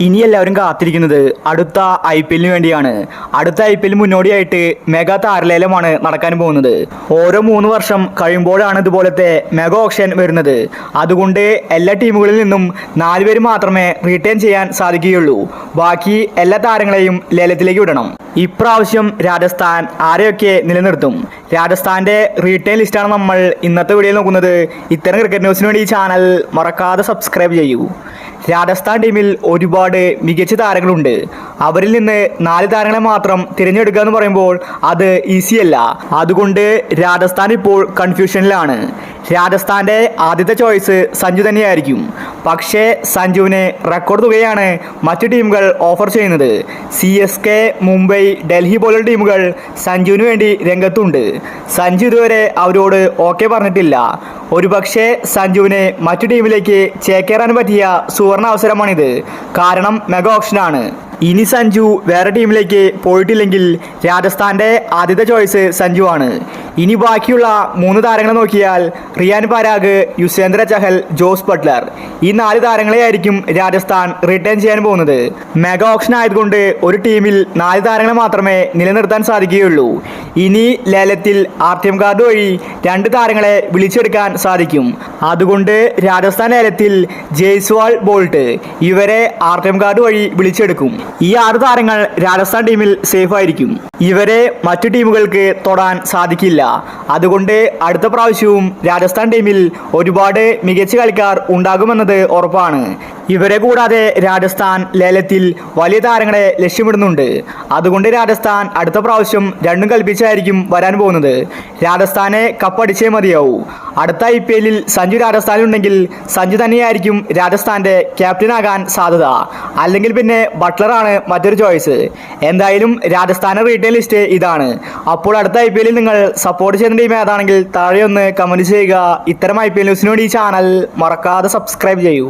ഇനി എല്ലാവരും കാത്തിരിക്കുന്നത് അടുത്ത IPL വേണ്ടിയാണ്. അടുത്ത IPL മുന്നോടിയായിട്ട് മെഗാ താരലേലമാണ് നടക്കാൻ പോകുന്നത്. ഓരോ 3 വർഷം കഴിയുമ്പോഴാണ് ഇതുപോലത്തെ മെഗാ ഓപ്ഷൻ വരുന്നത്. അതുകൊണ്ട് എല്ലാ ടീമുകളിൽ നിന്നും 4 പേര് മാത്രമേ റീറ്റെയിൻ ചെയ്യാൻ സാധിക്കുകയുള്ളൂ. ബാക്കി എല്ലാ താരങ്ങളെയും ലേലത്തിലേക്ക് വിടണം. ഇപ്രാവശ്യം രാജസ്ഥാൻ ആരെയൊക്കെ നിലനിർത്തും? രാജസ്ഥാന്റെ റീറ്റെയിൽ ലിസ്റ്റാണ് നമ്മൾ ഇന്നത്തെ വീഡിയോയിൽ നോക്കുന്നത്. ഇത്തരം ക്രിക്കറ്റ് ന്യൂസിന് വേണ്ടി ഈ ചാനൽ മറക്കാതെ സബ്സ്ക്രൈബ് ചെയ്യൂ. രാജസ്ഥാൻ ടീമിൽ ഒരുപാട് മികച്ച താരങ്ങളുണ്ട്. അവരിൽ നിന്ന് 4 താരങ്ങളെ മാത്രം തിരഞ്ഞെടുക്കുക എന്ന് പറയുമ്പോൾ അത് ഈസിയല്ല. അതുകൊണ്ട് രാജസ്ഥാൻ ഇപ്പോൾ കൺഫ്യൂഷനിലാണ്. രാജസ്ഥാന്റെ ആദ്യത്തെ ചോയ്സ് സഞ്ജു തന്നെയായിരിക്കും. പക്ഷേ സഞ്ജുവിന് റെക്കോർഡ് തുകയാണ് മറ്റു ടീമുകൾ ഓഫർ ചെയ്യുന്നത്. CSK, മുംബൈ, ഡൽഹി പോലുള്ള ടീമുകൾ സഞ്ജുവിന് വേണ്ടി രംഗത്തുണ്ട്. സഞ്ജു ഇതുവരെ അവരോട് ഓക്കെ പറഞ്ഞിട്ടില്ല. ഒരുപക്ഷെ സഞ്ജുവിന് മറ്റു ടീമിലേക്ക് ചേക്കേറാൻ പറ്റിയ സുവർണ അവസരമാണിത്. കാരണം മെഗാ ഓപ്ഷനാണ്. ഇനി സഞ്ജു വേറെ ടീമിലേക്ക് പോയിട്ടില്ലെങ്കിൽ രാജസ്ഥാന്റെ ആദ്യത്തെ ചോയ്സ് സഞ്ജു ആണ്. ഇനി ബാക്കിയുള്ള 3 താരങ്ങളെ നോക്കിയാൽ റിയാൻ പരാഗ്, യുസ്വേന്ദ്ര ചഹൽ, ജോസ് ബട്ട്ലർ, ഈ 4 താരങ്ങളെ ആയിരിക്കും രാജസ്ഥാൻ റിട്ടേൺ ചെയ്യാൻ പോകുന്നത്. മെഗാ ഓപ്ഷൻ ആയതുകൊണ്ട് ഒരു ടീമിൽ 4 താരങ്ങളെ മാത്രമേ നിലനിർത്താൻ സാധിക്കുകയുള്ളൂ. ഇനി ലേലത്തിൽ RTM കാർഡ് വഴി 2 താരങ്ങളെ വിളിച്ചെടുക്കാൻ സാധിക്കും. അതുകൊണ്ട് രാജസ്ഥാൻ ലേലത്തിൽ ജയ്സ്വാൾ, ബോൾട്ട് ഇവരെ RTM കാർഡ് വഴി വിളിച്ചെടുക്കും. ഈ 6 താരങ്ങൾ രാജസ്ഥാൻ ടീമിൽ സേഫ് ആയിരിക്കും. ഇവരെ മറ്റു ടീമുകൾക്ക് തൊടാൻ സാധിക്കില്ല. അതുകൊണ്ട് അടുത്ത പ്രാവശ്യവും രാജസ്ഥാൻ ടീമിൽ ഒരുപാട് മികച്ച കളിക്കാർ ഉണ്ടാകുമെന്നത് ഉറപ്പാണ്. ഇവരെ കൂടാതെ രാജസ്ഥാൻ ലേലത്തിൽ വലിയ താരങ്ങളെ ലക്ഷ്യമിടുന്നുണ്ട്. അതുകൊണ്ട് രാജസ്ഥാൻ അടുത്ത പ്രാവശ്യം 2 കൽപ്പിച്ചായിരിക്കും വരാൻ പോകുന്നത്. രാജസ്ഥാനെ കപ്പടിച്ചേ മതിയാവൂ. അടുത്ത IPL സഞ്ജു രാജസ്ഥാനിലുണ്ടെങ്കിൽ സഞ്ജു തന്നെയായിരിക്കും രാജസ്ഥാന്റെ ക്യാപ്റ്റനാകാൻ സാധ്യത. അല്ലെങ്കിൽ പിന്നെ ബട്ട്ലറാണ് മറ്റൊരു ചോയ്സ്. എന്തായാലും രാജസ്ഥാന്റെ റീറ്റെയിൽ ലിസ്റ്റ് ഇതാണ്. അപ്പോൾ അടുത്ത IPL നിങ്ങൾ സപ്പോർട്ട് ചെയ്യുന്ന ടീം ഏതാണെങ്കിൽ താഴെ ഒന്ന് കമന്റ് ചെയ്യുക. ഇത്തരം IPL ന്യൂസിന് വേണ്ടി ഈ ചാനൽ മറക്കാതെ സബ്സ്ക്രൈബ് ചെയ്യൂ.